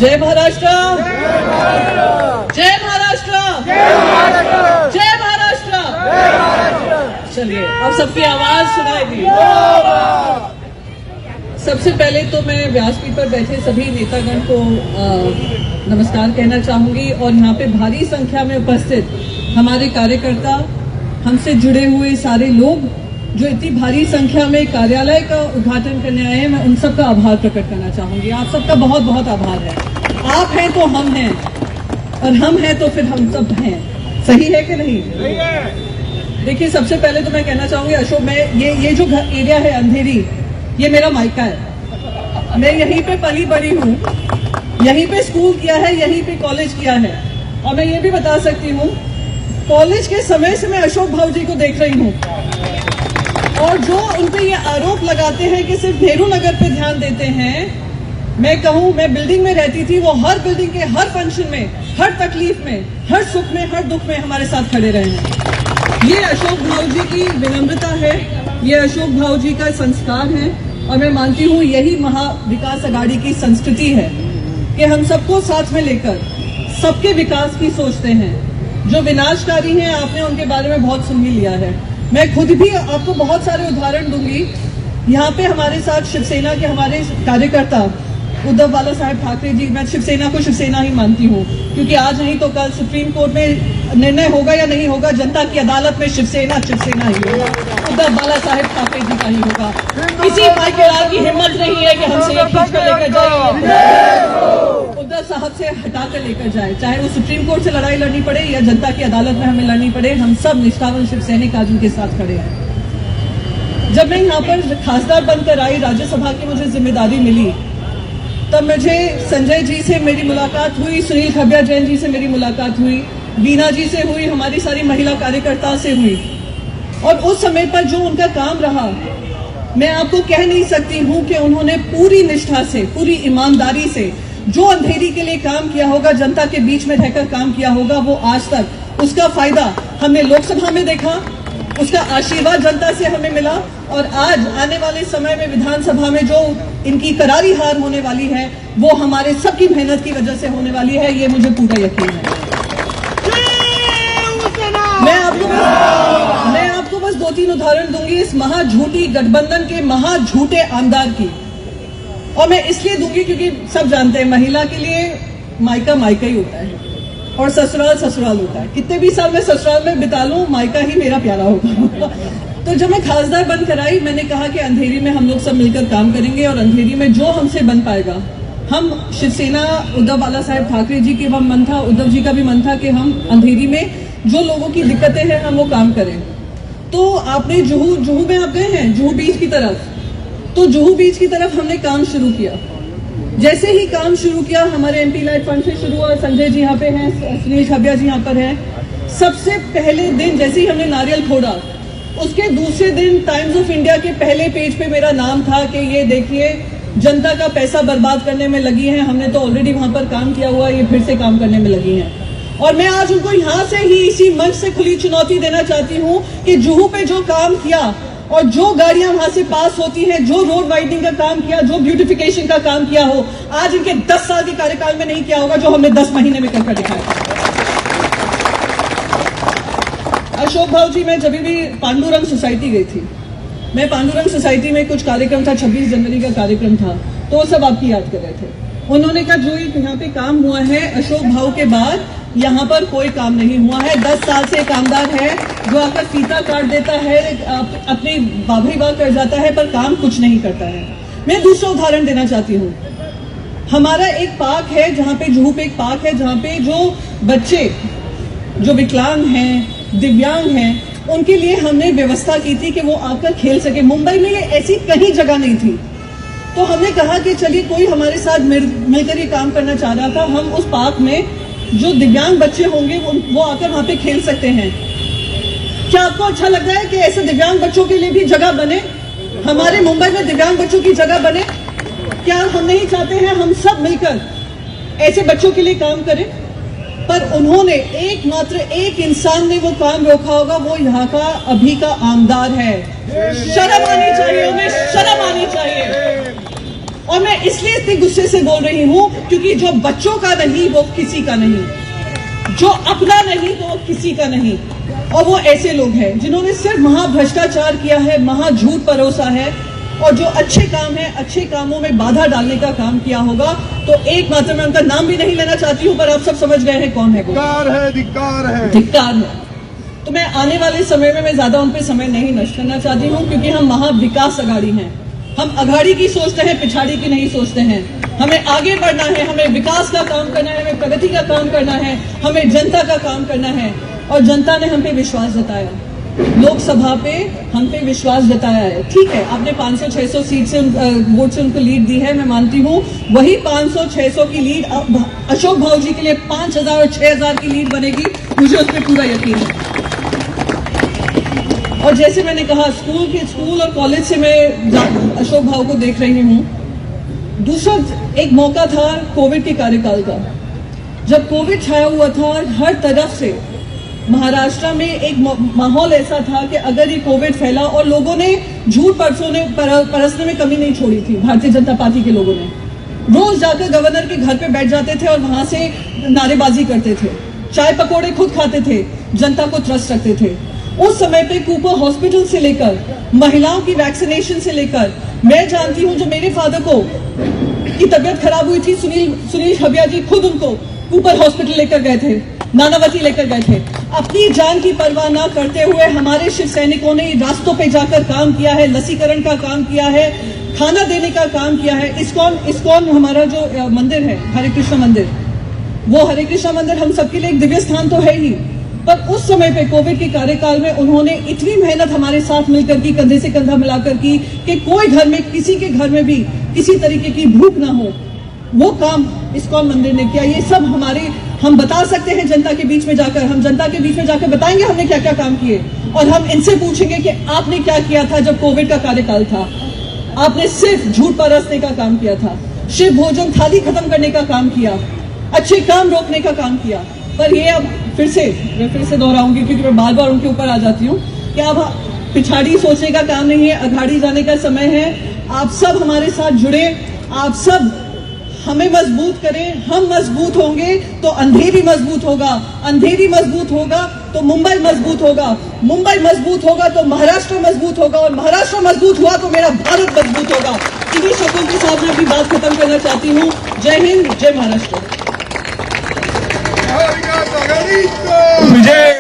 जय महाराष्ट्र, जय महाराष्ट्र, जय महाराष्ट्र। चलिए अब सबकी आवाज सुनाई दी। सबसे पहले तो मैं व्यासपीठ पर बैठे सभी नेतागण को नमस्कार कहना चाहूंगी और यहाँ पे भारी संख्या में उपस्थित हमारे कार्यकर्ता, हमसे जुड़े हुए सारे लोग जो इतनी भारी संख्या में कार्यालय का उद्घाटन करने आए हैं, मैं उन सबका आभार प्रकट करना चाहूंगी। आप सबका बहुत बहुत आभार है। आप हैं तो हम हैं और हम हैं तो फिर हम सब हैं। सही है कि नहीं? देखिए, सबसे पहले तो मैं कहना चाहूंगी अशोक, मैं ये जो एरिया है अंधेरी, ये मेरा मायका है। मैं यहीं पे पली बड़ी हूँ, यहीं पे स्कूल किया है, यहीं पे कॉलेज किया है। और मैं ये भी बता सकती हूँ, कॉलेज के समय से मैं अशोक भाऊ जी को देख रही हूँ और जो उनपे ये आरोप लगाते हैं कि सिर्फ नेहरू नगर पे ध्यान देते हैं, मैं कहूँ, मैं बिल्डिंग में रहती थी, वो हर बिल्डिंग के हर फंक्शन में, हर तकलीफ में, हर सुख में, हर दुख में हमारे साथ खड़े रहे हैं। ये अशोक भाऊ जी की विनम्रता है, ये अशोक भाऊ जी का संस्कार है और मैं मानती हूँ यही महाविकास अघाड़ी की संस्कृति है कि हम सबको साथ में लेकर सबके विकास की सोचते हैं। जो विनाशकारी हैं, आपने उनके बारे में बहुत सुन ही लिया है। मैं खुद भी आपको बहुत सारे उदाहरण दूंगी। यहाँ पे हमारे साथ शिवसेना के हमारे कार्यकर्ता उद्धव बाला साहेब ठाकरे जी, मैं शिवसेना को शिवसेना ही मानती हूँ क्योंकि आज नहीं तो कल सुप्रीम कोर्ट में निर्णय होगा या नहीं होगा, जनता की अदालत में शिवसेना शिवसेना ही होगा, उद्धव बाला साहेब ठाकरे जी का ही होगा। किसी भाई के की हिम्मत नहीं है कि हमसे ये खींच कर लेकर जाए, उद्धव साहब से हटा कर लेकर जाए, चाहे वो सुप्रीम कोर्ट से लड़ाई लड़नी पड़े या जनता की अदालत में हमें लड़नी पड़े। हम सब निष्ठावान शिव सैनिक आज उनके साथ खड़े हैं। जब मैं यहाँ पर खासदार बनकर आई, राज्यसभा की मुझे जिम्मेदारी मिली, तब मुझे संजय जी से मेरी मुलाकात हुई, सुनील खबिया जैन जी से मेरी मुलाकात हुई, बीना जी से हुई, हमारी सारी महिला कार्यकर्ता से हुई। और उस समय पर जो उनका काम रहा, मैं आपको कह नहीं सकती हूँ कि उन्होंने पूरी निष्ठा से, पूरी ईमानदारी से जो अंधेरी के लिए काम किया होगा, जनता के बीच में रहकर काम किया होगा, वो आज तक उसका फायदा हमने लोकसभा में देखा, उसका आशीर्वाद जनता से हमें मिला और आज आने वाले समय में विधानसभा में जो इनकी करारी हार होने वाली है, वो हमारे सबकी मेहनत की वजह से होने वाली है, ये मुझे पूरा यकीन है। मैं आपको बस 2-3 उदाहरण दूंगी इस महाझूठी गठबंधन के महाझूठे आमदार की, और मैं इसलिए दूंगी क्योंकि सब जानते हैं महिला के लिए मायका मायका ही होता है और ससुराल ससुराल होता है। कितने भी साल मैं ससुराल में बिता लूं, मायका ही मेरा प्यारा होगा। तो जब मैं खासदार बनकर आई, मैंने कहा कि अंधेरी में हम लोग सब मिलकर काम करेंगे और अंधेरी में जो हमसे बन पाएगा, हम शिवसेना, उद्धव बाला साहेब ठाकरे जी के मन था, उद्धव जी का भी मन था कि हम अंधेरी में जो लोगों की दिक्कतें हैं हम वो काम करें। तो आपने जुहू में आप गए हैं, जुहू बीच की तरफ, तो जुहू बीच की तरफ हमने काम शुरू किया। जैसे ही काम शुरू किया, हमारे एमपी लाइट फंड से शुरू हुआ, संजय जी यहाँ पे हैं, सुनील खबिया जी यहाँ पर हैं। सबसे पहले दिन जैसे ही हमने नारियल फोड़ा, उसके दूसरे दिन टाइम्स ऑफ इंडिया के पहले पेज पे मेरा नाम था कि ये देखिए जनता का पैसा बर्बाद करने में लगी है, हमने तो ऑलरेडी वहां पर काम किया हुआ, ये फिर से काम करने में लगी है। और मैं आज उनको यहाँ से ही इसी मंच से खुली चुनौती देना चाहती हूँ कि जुहू पे जो काम किया और जो गाड़ियां वहां से पास होती हैं, जो रोड वाइडनिंग का काम किया, जो ब्यूटिफिकेशन का काम किया हो, आज इनके 10 साल के कार्यकाल में नहीं किया होगा जो हमने 10 महीने में करके दिखाया। अशोक भाऊ जी, मैं जब भी पांडुरंग सोसाइटी गई थी, मैं पांडुरंग सोसाइटी में कुछ कार्यक्रम था, 26 जनवरी का कार्यक्रम था, तो वो सब आपकी याद कर रहे थे। उन्होंने कहा जो यहाँ पे काम हुआ है अशोक भाऊ के बाद यहाँ पर कोई काम नहीं हुआ है। 10 साल से कामदार है जो आकर फीता काट देता है, अपनी बाबरी बाग कर जाता है, पर काम कुछ नहीं करता है। मैं दूसरा उदाहरण देना चाहती हूँ। हमारा एक पार्क है जहाँ पे, जुहू पे एक पार्क है जहाँ पे जो बच्चे जो विकलांग हैं, दिव्यांग हैं, उनके लिए हमने व्यवस्था की थी कि वो आकर खेल सके। मुंबई में ये ऐसी कहीं जगह नहीं थी, तो हमने कहा कि चलिए कोई हमारे साथ मिलकर ये काम करना चाह रहा था, हम उस पार्क में जो दिव्यांग बच्चे होंगे वो आकर वहां पे खेल सकते हैं। क्या आपको अच्छा लग रहा है कि ऐसे दिव्यांग बच्चों के लिए भी जगह बने, हमारे मुंबई में दिव्यांग बच्चों की जगह बने? क्या हम नहीं चाहते हैं हम सब मिलकर ऐसे बच्चों के लिए काम करें? पर उन्होंने एकमात्र एक इंसान ने वो काम रोका होगा, वो यहाँ का अभी का आमदार है। शर्म आनी चाहिए, उन्हें शर्म आनी चाहिए। और मैं इसलिए इतने गुस्से से बोल रही हूँ क्योंकि जो बच्चों का नहीं वो किसी का नहीं, जो अपना नहीं वो किसी का नहीं। और वो ऐसे लोग हैं जिन्होंने सिर्फ महाभ्रष्टाचार किया है, महाझूठ परोसा है, और जो अच्छे काम है, अच्छे कामों में बाधा डालने का काम किया होगा। तो एकमात्र मैं उनका नाम भी नहीं लेना चाहती हूं, पर आप सब समझ गए हैं कौन है वो। धिक्कार है। तो मैं आने वाले समय में मैं ज्यादा उन पे समय नहीं नष्ट करना चाहती हूं, क्योंकि हम महाविकास अघाड़ी हैं। हम अघाड़ी की सोचते हैं, पिछाड़ी की नहीं सोचते हैं। हमें आगे बढ़ना है, हमें विकास का काम करना है, हमें प्रगति का काम करना है, हमें जनता का काम करना है। और जनता ने हम पे विश्वास जताया, लोकसभा पे हम पे विश्वास जताया है। ठीक है, आपने 500-600 सीट से वोट से उनको लीड दी है, मैं मानती हूँ। वही 500-600 की लीड अशोक भाऊ जी के लिए 5000 और 6000 की लीड बनेगी, मुझे उस पर पूरा यकीन है। और जैसे मैंने कहा, स्कूल और कॉलेज से मैं अशोक भाऊ को देख रही हूँ। दूसरा एक मौका था कोविड के कार्यकाल का, जब कोविड छाया हुआ था हर तरफ से। महाराष्ट्र में एक माहौल ऐसा था कि अगर ये कोविड फैला, और लोगों ने झूठ परसने में कमी नहीं छोड़ी थी। भारतीय जनता पार्टी के लोगों ने रोज जाकर गवर्नर के घर पे बैठ जाते थे और वहां से नारेबाजी करते थे, चाय पकौड़े खुद खाते थे, जनता को त्रस्त रखते थे। उस समय पे कूपर हॉस्पिटल से लेकर महिलाओं की वैक्सीनेशन से लेकर, मैं जानती हूं जो मेरे फादर को की तबीयत खराब हुई थी, सुनील हबिया जी खुद उनको कूपर हॉस्पिटल लेकर गए थे, नानावती लेकर गए थे। अपनी जान की परवाह न करते हुए हमारे शिव सैनिकों ने रास्तों पे जाकर काम किया है, लसीकरण का काम किया है, खाना देने का काम किया है। इस्कॉन हमारा जो मंदिर है, हरे कृष्ण मंदिर, वो हरे कृष्ण मंदिर हम सबके लिए एक दिव्य स्थान तो है ही, पर उस समय पे कोविड के कार्यकाल में उन्होंने इतनी मेहनत हमारे साथ मिलकर की, कंधे से कंधा मिलाकर की, कि कोई घर में, किसी के घर में भी किसी तरीके की भूख ना हो। वो काम इस्कॉन मंदिर ने किया। ये सब हम बता सकते हैं जनता के बीच में जाकर, हम जनता के बीच में जाकर बताएंगे हमने क्या क्या काम किए, और हम इनसे पूछेंगे कि आपने क्या किया था जब कोविड का कार्यकाल था। आपने सिर्फ झूठ परसने का काम किया था, शिव भोजन थाली खत्म करने का काम किया, अच्छे काम रोकने का काम किया। पर ये अब फिर से दोहराऊंगी, क्योंकि मैं बार बार उनके ऊपर आ जाती हूँ कि अब पिछाड़ी सोचने का काम नहीं है, अघाड़ी जाने का समय है। आप सब हमारे साथ जुड़े, आप सब हमें मजबूत करें। हम मजबूत होंगे तो अंधेरी मजबूत होगा, अंधेरी मजबूत होगा तो मुंबई मजबूत होगा, मुंबई मजबूत होगा तो महाराष्ट्र मजबूत होगा, और महाराष्ट्र मजबूत हुआ तो मेरा भारत मजबूत होगा। इन्हीं शब्दों के साथ मैं अपनी बात खत्म करना चाहती हूँ। जय हिंद, जय महाराष्ट्र।